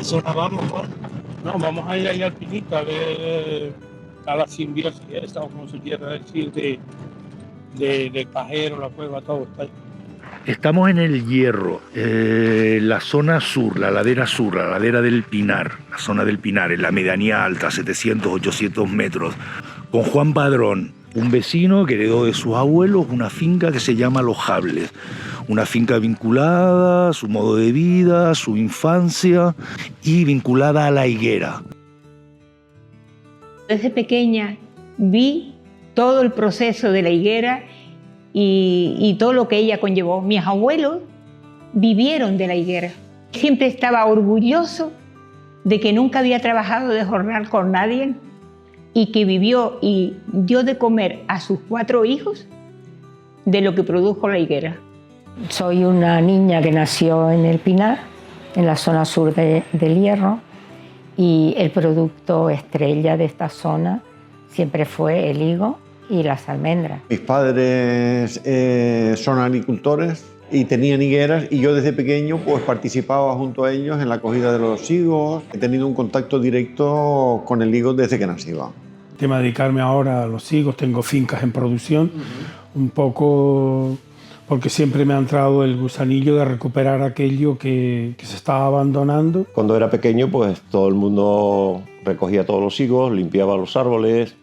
zona vamos? No, vamos a ir ahí al Pinita, a ver a la simbiosis esa, o como se quiera decir, del Pajero, la cueva, todo está ahí. Estamos en el Hierro, la zona sur, la ladera del Pinar, la zona del Pinar, en la medianía alta, 700, 800 metros, con Juan Padrón, un vecino que heredó de sus abuelos una finca que se llama Los Jables, una finca vinculada a su modo de vida, a su infancia y vinculada a la higuera. Desde pequeña vi todo el proceso de la higuera y todo lo que ella conllevó. Mis abuelos vivieron de la higuera. Siempre estaba orgulloso de que nunca había trabajado de jornal con nadie y que vivió y dio de comer a sus 4 hijos de lo que produjo la higuera. Soy una niña que nació en el Pinar, en la zona sur del Hierro, y el producto estrella de esta zona siempre fue el higo y las almendras. Mis padres son agricultores y tenían higueras, y yo desde pequeño pues participaba junto a ellos en la cogida de los higos. He tenido un contacto directo con el higo desde que nací. El tema de dedicarme ahora a los higos, tengo fincas en producción, un poco porque siempre me ha entrado el gusanillo de recuperar aquello que se estaba abandonando. Cuando era pequeño, pues todo el mundo recogía todos los higos, limpiaba los árboles,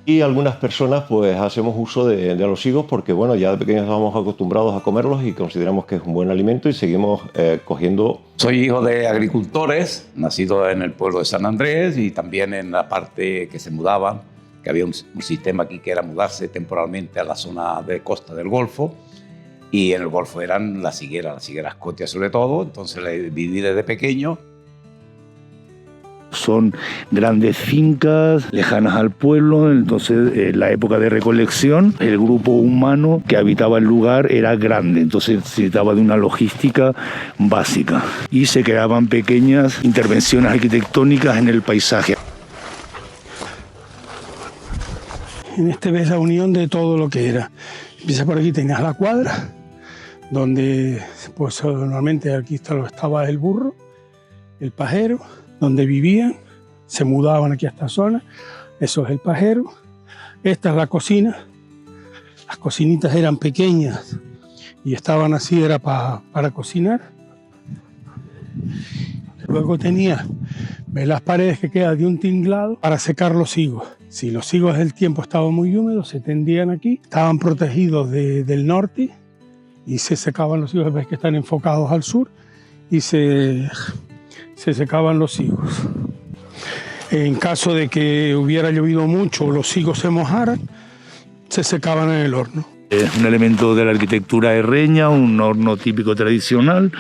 y algunas personas pues hacemos uso de los higos porque bueno, ya de pequeños estábamos acostumbrados a comerlos y consideramos que es un buen alimento y seguimos cogiendo. Soy hijo de agricultores, nacido en el pueblo de San Andrés y también en la parte que se mudaban, que había un sistema aquí que era mudarse temporalmente a la zona de costa del Golfo, y en el Golfo eran las higueras cotias sobre todo, entonces la viví desde pequeño. Son grandes fincas lejanas al pueblo, entonces en la época de recolección el grupo humano que habitaba el lugar era grande, entonces necesitaba de una logística básica y se creaban pequeñas intervenciones arquitectónicas en el paisaje. En este ves la unión de todo lo que era. Empieza por aquí, tenías la cuadra, donde pues normalmente aquí estaba el burro, el pajero, donde vivían, se mudaban aquí a esta zona, eso es el pajero. Esta es la cocina, las cocinitas eran pequeñas y estaban así, era para cocinar. Luego tenía las paredes que quedan de un tinglado para secar los higos. Si los higos del tiempo estaban muy húmedos, se tendían aquí, estaban protegidos del norte y se secaban los higos, ves que están enfocados al sur, y se secaban los higos. En caso de que hubiera llovido mucho o los higos se mojaran, se secaban en el horno. Es un elemento de la arquitectura herreña, un horno típico tradicional,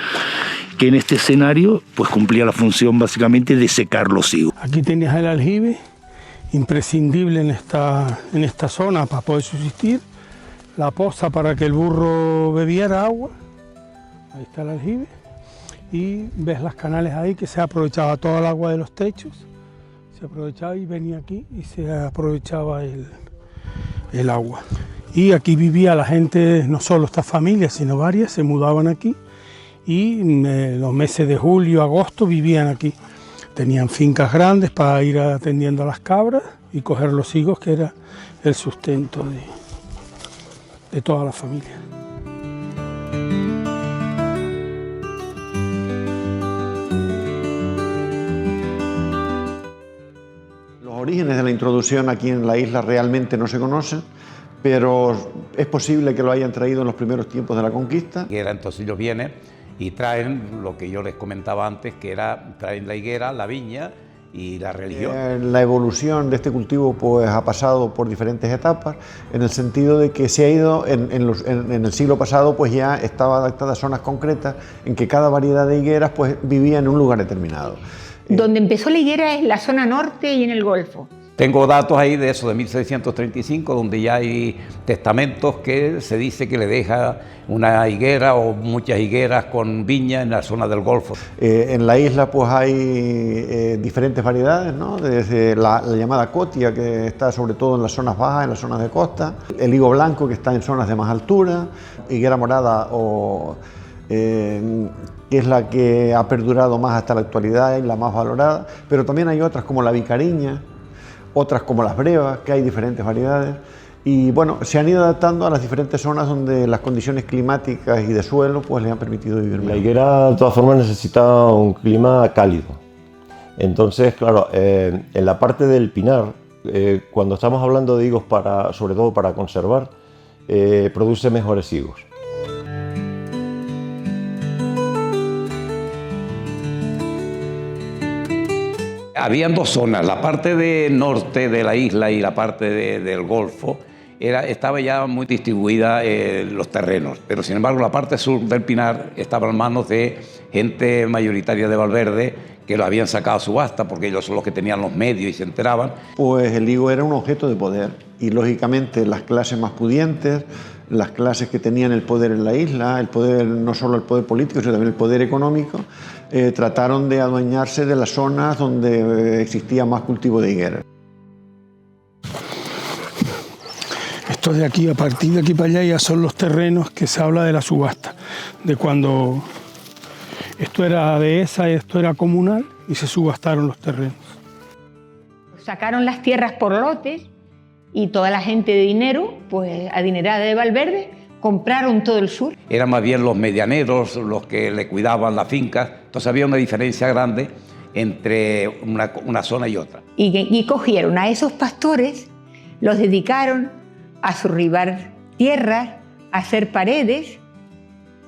que en este escenario pues cumplía la función básicamente de secar los higos. Aquí tenías el aljibe, imprescindible en esta zona para poder subsistir, la poza para que el burro bebiera agua, ahí está el aljibe. Y ves las canales ahí que se aprovechaba toda el agua de los techos, se aprovechaba y venía aquí y se aprovechaba el agua. Y aquí vivía la gente, no solo estas familias, sino varias, se mudaban aquí y en los meses de julio, agosto vivían aquí. Tenían fincas grandes para ir atendiendo a las cabras y coger los higos, que era el sustento de toda la familia. Los orígenes de la introducción aquí en la isla realmente no se conocen, pero es posible que lo hayan traído en los primeros tiempos de la conquista. Entonces ellos vienen y traen lo que yo les comentaba antes, que traen la higuera, la viña y la religión. La evolución de este cultivo pues ha pasado por diferentes etapas, en el sentido de que se ha ido, en el siglo pasado pues ya estaba adaptada a zonas concretas en que cada variedad de higueras pues vivía en un lugar determinado. Donde empezó la higuera es la zona norte y en el Golfo. Tengo datos ahí de eso, de 1635, donde ya hay testamentos que se dice que le deja una higuera o muchas higueras con viña en la zona del Golfo. En la isla pues hay diferentes variedades, ¿no? Desde la llamada cotia, que está sobre todo en las zonas bajas, en las zonas de costa, el higo blanco, que está en zonas de más altura, higuera morada o que es la que ha perdurado más hasta la actualidad y la más valorada, pero también hay otras como la vicariña, otras como las brevas, que hay diferentes variedades. Y bueno, se han ido adaptando a las diferentes zonas donde las condiciones climáticas y de suelo pues les han permitido vivir mejor. La higuera de todas formas necesita un clima cálido. Entonces, claro, en la parte del pinar, cuando estamos hablando de higos sobre todo para conservar, produce mejores higos. Habían dos zonas, la parte de norte de la isla y la parte del Golfo estaba ya muy distribuida los terrenos, pero sin embargo la parte sur del Pinar estaba en manos de gente mayoritaria de Valverde que lo habían sacado a subasta porque ellos son los que tenían los medios y se enteraban. Pues el higo era un objeto de poder y lógicamente las clases más pudientes, las clases que tenían el poder en la isla, el poder, no solo el poder político, sino también el poder económico, trataron de adueñarse de las zonas donde existía más cultivo de higuera. Esto de aquí, a partir de aquí para allá, ya son los terrenos que se habla de la subasta, de cuando esto era dehesa, esto era comunal y se subastaron los terrenos. Sacaron las tierras por lotes y toda la gente de dinero, pues adinerada de Valverde, compraron todo el sur. Eran más bien los medianeros los que le cuidaban las fincas, entonces había una diferencia grande entre una zona y otra. Y cogieron a esos pastores, los dedicaron a surribar tierras, a hacer paredes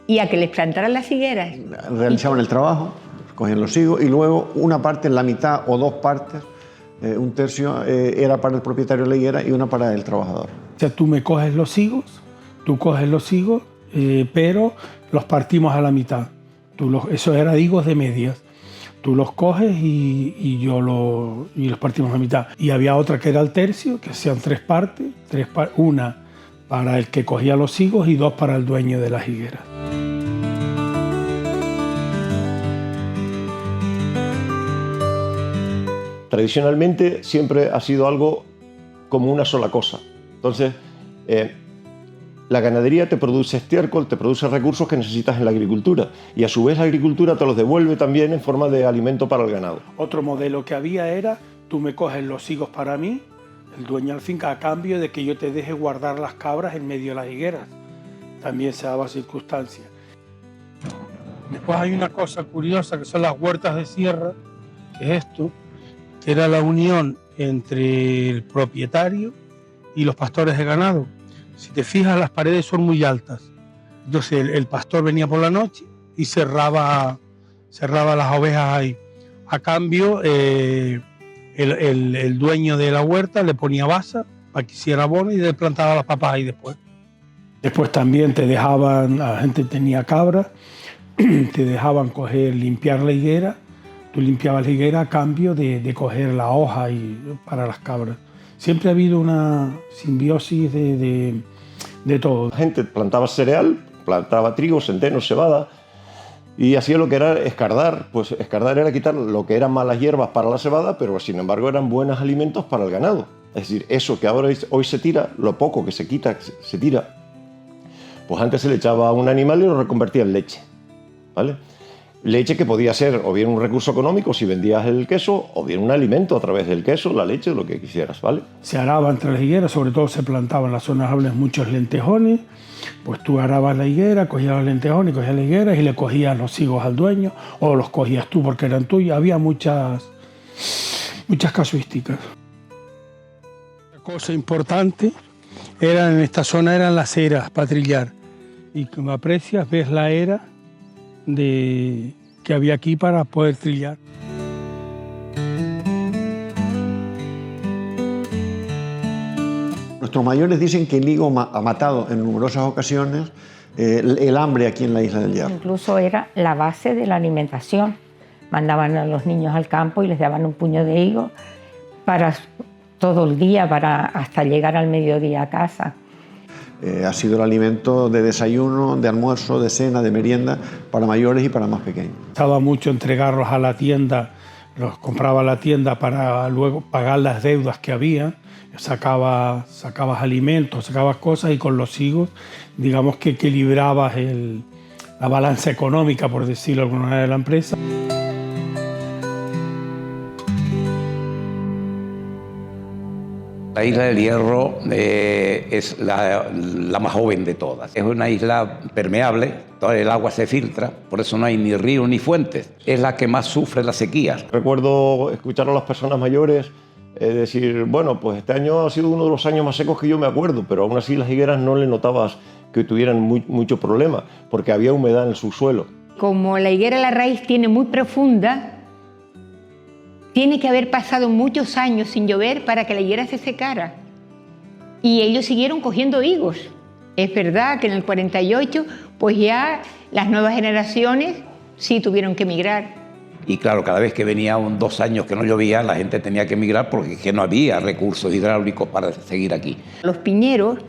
y a que les plantaran las higueras. Realizaban el trabajo, cogían los higos y luego una parte, la mitad o dos partes, un tercio era para el propietario de la higuera y una para el trabajador. O sea, tú me coges los higos, pero los partimos a la mitad. Eso era higos de medias. Tú los coges y los partimos a la mitad. Y había otra que era el tercio, que hacían tres partes, una para el que cogía los higos y dos para el dueño de las higueras. Tradicionalmente siempre ha sido algo como una sola cosa. Entonces, la ganadería te produce estiércol, te produce recursos que necesitas en la agricultura y a su vez la agricultura te los devuelve también en forma de alimento para el ganado. Otro modelo que había era, tú me coges los higos para mí, el dueño de la finca, a cambio de que yo te deje guardar las cabras en medio de las higueras. También se daba circunstancia. Después hay una cosa curiosa que son las huertas de sierra, que es esto, que era la unión entre el propietario y los pastores de ganado. Si te fijas, las paredes son muy altas. Entonces el pastor venía por la noche y cerraba las ovejas ahí. A cambio, el dueño de la huerta le ponía basa para que hiciera abono y le plantaba las papas ahí después. Después también te dejaban, la gente tenía cabras, te dejaban limpiar la higuera. Tú limpiabas la higuera a cambio de coger la hoja para las cabras. Siempre ha habido una simbiosis de todo. La gente plantaba cereal, plantaba trigo, centeno, cebada y hacía lo que era escardar. Pues escardar era quitar lo que eran malas hierbas para la cebada, pero sin embargo eran buenos alimentos para el ganado. Es decir, eso que hoy se tira, lo poco que se quita, se tira, pues antes se le echaba a un animal y lo reconvertía en leche, ¿vale? Leche que podía ser o bien un recurso económico si vendías el queso, o bien un alimento a través del queso, la leche, lo que quisieras, ¿vale? Se araba entre las higueras, sobre todo se plantaban en las zonas arables muchos lentejones, pues tú arabas la higuera, cogías los lentejones, cogías las higueras y le cogías los higos al dueño, o los cogías tú porque eran tuyos. Había muchas casuísticas. Una cosa importante en esta zona eran las eras para trillar, y como aprecias ves la era que había aquí para poder trillar. Nuestros mayores dicen que el higo ha matado en numerosas ocasiones el hambre aquí en la isla del Hierro. Incluso era la base de la alimentación. Mandaban a los niños al campo y les daban un puño de higo para todo el día, hasta llegar al mediodía a casa. Ha sido el alimento de desayuno, de almuerzo, de cena, de merienda, para mayores y para más pequeños. Estaba mucho entregarlos a la tienda, los compraba a la tienda para luego pagar las deudas que había. Sacabas alimentos, sacabas cosas y con los higos, digamos que equilibrabas la balanza económica, por decirlo de alguna manera, de la empresa. La isla del Hierro es la más joven de todas. Es una isla permeable, todo el agua se filtra, por eso no hay ni río ni fuentes. Es la que más sufre las sequías. Recuerdo escuchar a las personas mayores decir, bueno, pues este año ha sido uno de los años más secos que yo me acuerdo, pero aún así las higueras no le notabas que tuvieran mucho problema, porque había humedad en el subsuelo. Como la higuera la raíz tiene muy profunda, tiene que haber pasado muchos años sin llover para que la higuera se secara. Y ellos siguieron cogiendo higos. Es verdad que en el 48, pues ya las nuevas generaciones sí tuvieron que emigrar. Y claro, cada vez que venía 2 años que no llovía, la gente tenía que emigrar porque que no había recursos hidráulicos para seguir aquí. Los piñeros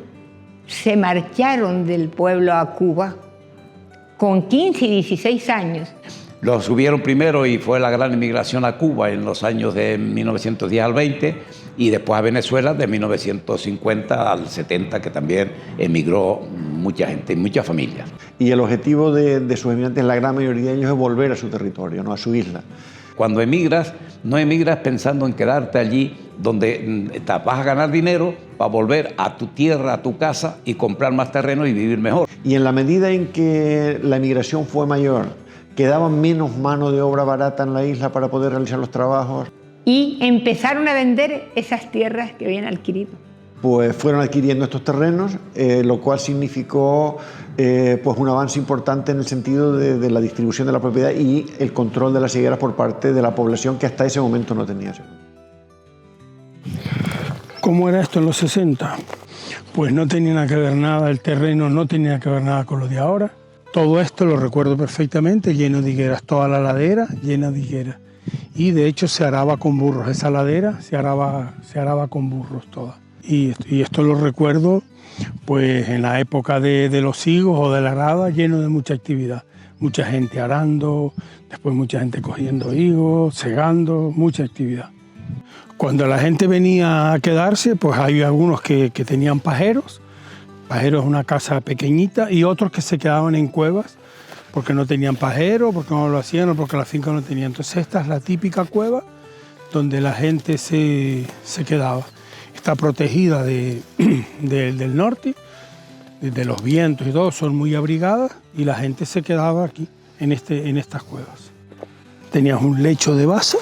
se marcharon del pueblo a Cuba con 15 y 16 años. Los subieron primero y fue la gran emigración a Cuba en los años de 1910 al 20 y después a Venezuela de 1950 al 70, que también emigró mucha gente, muchas familias. Y el objetivo de sus emigrantes, la gran mayoría de ellos, es volver a su territorio, no a su isla. Cuando emigras, no emigras pensando en quedarte allí donde vas a ganar dinero para volver a tu tierra, a tu casa y comprar más terreno y vivir mejor. Y en la medida en que la emigración fue mayor, quedaba menos mano de obra barata en la isla para poder realizar los trabajos. Y empezaron a vender esas tierras que habían adquirido. Pues fueron adquiriendo estos terrenos, lo cual significó pues un avance importante en el sentido de la distribución de la propiedad y el control de las higueras por parte de la población que hasta ese momento no tenía. ¿Cómo era esto en los 60? Pues no tenía nada que ver nada, el terreno no tenía que ver nada con lo de ahora. Todo esto lo recuerdo perfectamente, lleno de higueras, toda la ladera llena de higueras. Y de hecho se araba con burros, esa ladera se araba con burros toda. Y esto lo recuerdo pues en la época de los higos o de la arada, lleno de mucha actividad. Mucha gente arando, después mucha gente cogiendo higos, segando, mucha actividad. Cuando la gente venía a quedarse, pues hay algunos que tenían pajeros. Pajeros es una casa pequeñita y otros que se quedaban en cuevas porque no tenían pajero, porque no lo hacían o porque la finca no tenía. Entonces esta es la típica cueva donde la gente se quedaba. Está protegida del norte, de los vientos y todo, son muy abrigadas y la gente se quedaba aquí, en estas cuevas. Tenías un lecho de basa,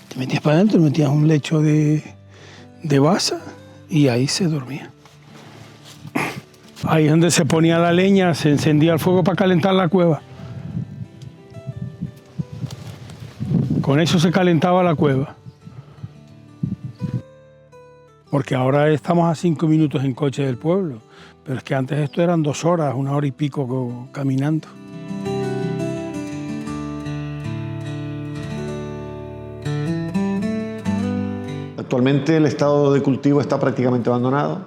te metías para adentro, metías un lecho de basa y ahí se dormía. Ahí es donde se ponía la leña, se encendía el fuego para calentar la cueva. Con eso se calentaba la cueva. Porque ahora estamos a 5 minutos en coche del pueblo, pero es que antes esto eran 2 horas, 1 hora y pico caminando. Actualmente el estado de cultivo está prácticamente abandonado.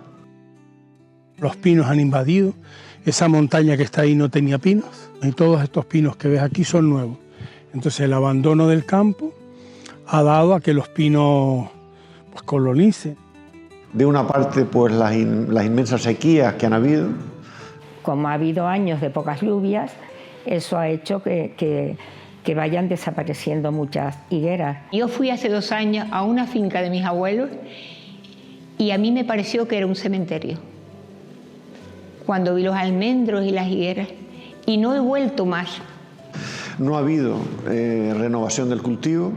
Los pinos han invadido, esa montaña que está ahí no tenía pinos y todos estos pinos que ves aquí son nuevos. Entonces el abandono del campo ha dado a que los pinos pues, colonicen. De una parte, pues las inmensas sequías que han habido. Como ha habido años de pocas lluvias, eso ha hecho que vayan desapareciendo muchas higueras. Yo fui hace 2 años a una finca de mis abuelos y a mí me pareció que era un cementerio. Cuando vi los almendros y las higueras, y no he vuelto más. No ha habido renovación del cultivo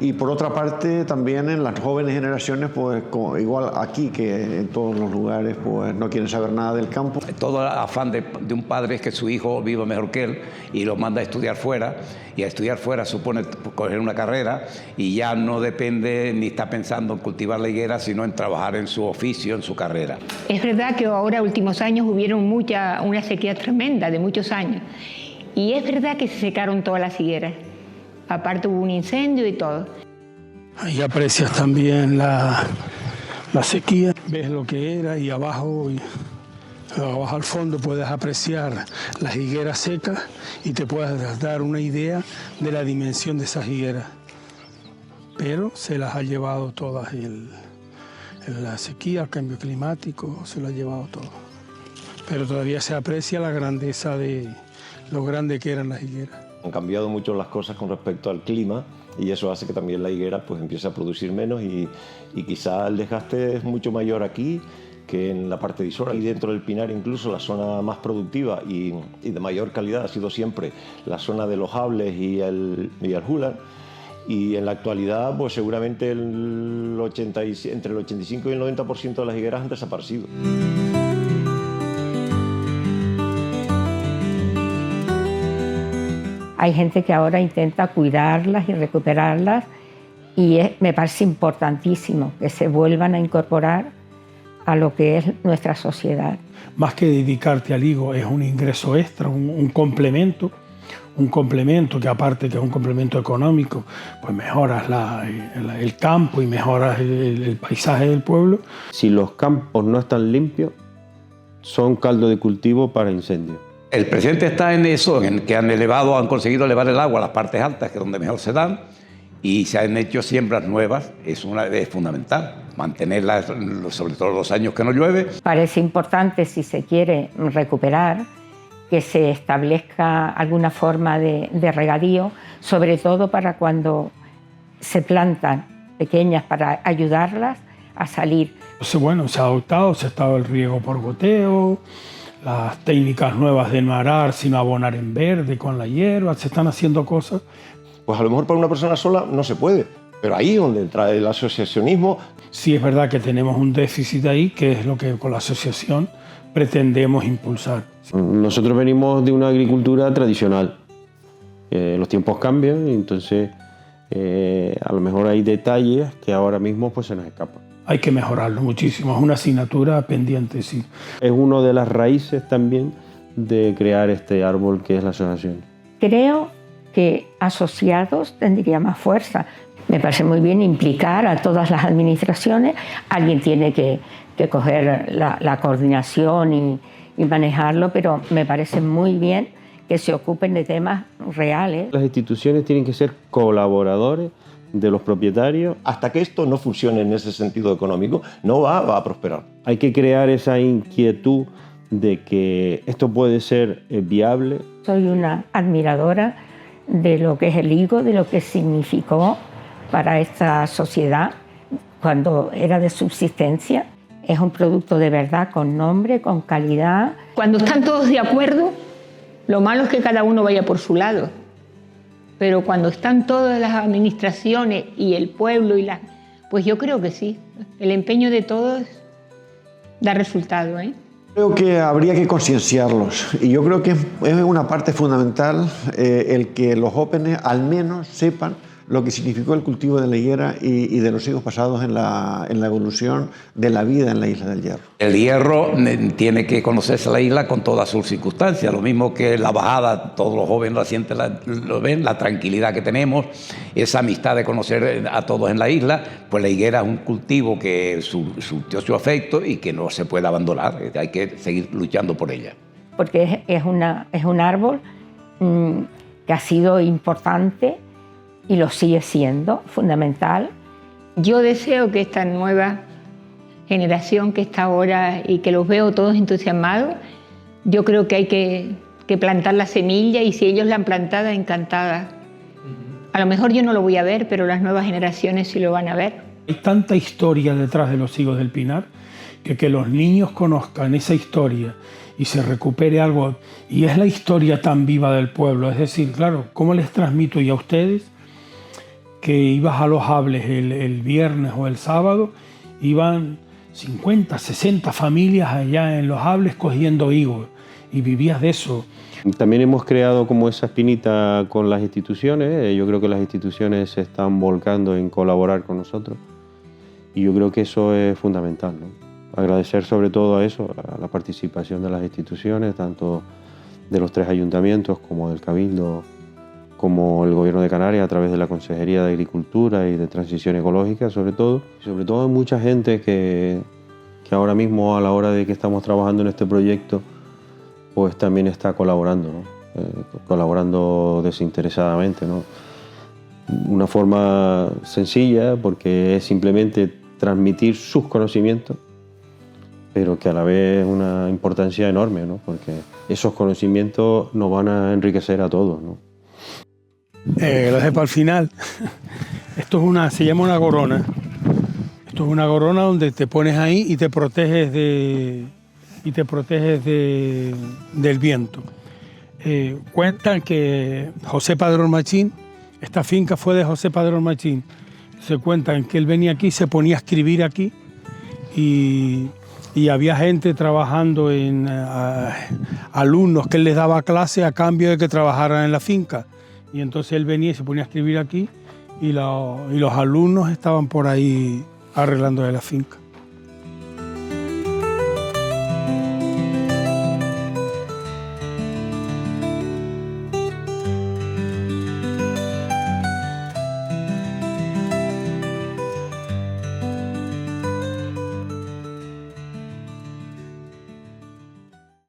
y por otra parte también en las jóvenes generaciones, pues igual aquí que en todos los lugares, pues no quieren saber nada del campo. Todo el afán de un padre es que su hijo viva mejor que él y lo manda a estudiar fuera, y a estudiar fuera supone coger una carrera y ya no depende ni está pensando en cultivar la higuera, sino en trabajar en su oficio, en su carrera. Es verdad que ahora, últimos años, hubieron una sequía tremenda de muchos años. Y es verdad que se secaron todas las higueras. Aparte hubo un incendio y todo. Ahí aprecias también la sequía, ves lo que era y abajo al fondo puedes apreciar las higueras secas y te puedes dar una idea de la dimensión de esas higueras. Pero se las ha llevado todas la sequía, el cambio climático, se lo ha llevado todo. Pero todavía se aprecia la grandeza de lo grande que eran las higueras. Han cambiado mucho las cosas con respecto al clima y eso hace que también la higuera pues empiece a producir menos y quizá el desgaste es mucho mayor aquí que en la parte de Isora. Y dentro del Pinar incluso la zona más productiva y de mayor calidad ha sido siempre la zona de los Hables y el Júlar. Y en la actualidad pues seguramente entre el 85 y el 90% de las higueras han desaparecido. Hay gente que ahora intenta cuidarlas y recuperarlas y me parece importantísimo que se vuelvan a incorporar a lo que es nuestra sociedad. Más que dedicarte al higo, es un ingreso extra, un complemento que aparte que es un complemento económico, pues mejoras el campo y mejoras el paisaje del pueblo. Si los campos no están limpios, son caldo de cultivo para incendios. El presidente está en eso, en que han conseguido elevar el agua a las partes altas, que es donde mejor se dan, y se han hecho siembras nuevas. Es fundamental mantenerlas, sobre todo los años que no llueve. Parece importante, si se quiere recuperar, que se establezca alguna forma de regadío, sobre todo para cuando se plantan pequeñas, para ayudarlas a salir. Entonces, bueno, se ha adoptado, se ha estado el riego por goteo, las técnicas nuevas de no arar, sino abonar en verde con la hierba, se están haciendo cosas. Pues a lo mejor para una persona sola no se puede, pero ahí donde entra el asociacionismo. Sí es verdad que tenemos un déficit ahí, que es lo que con la asociación pretendemos impulsar. Nosotros venimos de una agricultura tradicional. Los tiempos cambian y entonces a lo mejor hay detalles que ahora mismo pues se nos escapan. Hay que mejorarlo muchísimo, es una asignatura pendiente, sí. Es una de las raíces también de crear este árbol que es la asociación. Creo que asociados tendría más fuerza. Me parece muy bien implicar a todas las administraciones. Alguien tiene que coger la coordinación y manejarlo, pero me parece muy bien que se ocupen de temas reales. Las instituciones tienen que ser colaboradores de los propietarios. Hasta que esto no funcione en ese sentido económico, no va a prosperar. Hay que crear esa inquietud de que esto puede ser viable. Soy una admiradora de lo que es el higo, de lo que significó para esta sociedad cuando era de subsistencia. Es un producto de verdad, con nombre, con calidad. Cuando están todos de acuerdo, lo malo es que cada uno vaya por su lado. Pero cuando están todas las administraciones y el pueblo pues yo creo que sí. El empeño de todos da resultado, ¿eh? Creo que habría que concienciarlos y yo creo que es una parte fundamental el que los jóvenes al menos sepan lo que significó el cultivo de la higuera y de los siglos pasados en la evolución de la vida en la isla del Hierro. El Hierro tiene que conocerse la isla con todas sus circunstancias, lo mismo que la bajada, todos los jóvenes lo sienten, lo ven, la tranquilidad que tenemos, esa amistad de conocer a todos en la isla, pues la higuera es un cultivo que surtió su afecto y que no se puede abandonar, hay que seguir luchando por ella. Porque es un árbol que ha sido importante y lo sigue siendo, fundamental. Yo deseo que esta nueva generación que está ahora y que los veo todos entusiasmados, yo creo que hay que plantar la semilla y si ellos la han plantada, encantada. A lo mejor yo no lo voy a ver, pero las nuevas generaciones sí lo van a ver. Hay tanta historia detrás de los higos del Pinar que los niños conozcan esa historia y se recupere algo. Y es la historia tan viva del pueblo. Es decir, claro, ¿cómo les transmito yo a ustedes que ibas a los Hables el viernes o el sábado, iban 50, 60 familias allá en los Hables cogiendo higos y vivías de eso? También hemos creado como esa espinita con las instituciones. Yo creo que las instituciones se están volcando en colaborar con nosotros y yo creo que eso es fundamental, ¿no? Agradecer sobre todo a eso, a la participación de las instituciones, tanto de los 3 ayuntamientos como del Cabildo, como el Gobierno de Canarias a través de la Consejería de Agricultura y de Transición Ecológica, sobre todo. Sobre todo hay mucha gente que ahora mismo, a la hora de que estamos trabajando en este proyecto, pues también está colaborando, ¿no? Colaborando desinteresadamente, ¿no? Una forma sencilla, porque es simplemente transmitir sus conocimientos pero que a la vez es una importancia enorme, ¿no? Porque esos conocimientos nos van a enriquecer a todos, ¿no? Lo dejé para el final. Esto es se llama una gorona. Esto es una gorona donde te pones ahí y te proteges del viento. Cuentan que José Padrón Machín, esta finca fue de José Padrón Machín. Se cuentan que él venía aquí, se ponía a escribir aquí y había gente trabajando alumnos que él les daba clase a cambio de que trabajaran en la finca. Y entonces él venía y se ponía a escribir aquí y los alumnos estaban por ahí arreglando de la finca.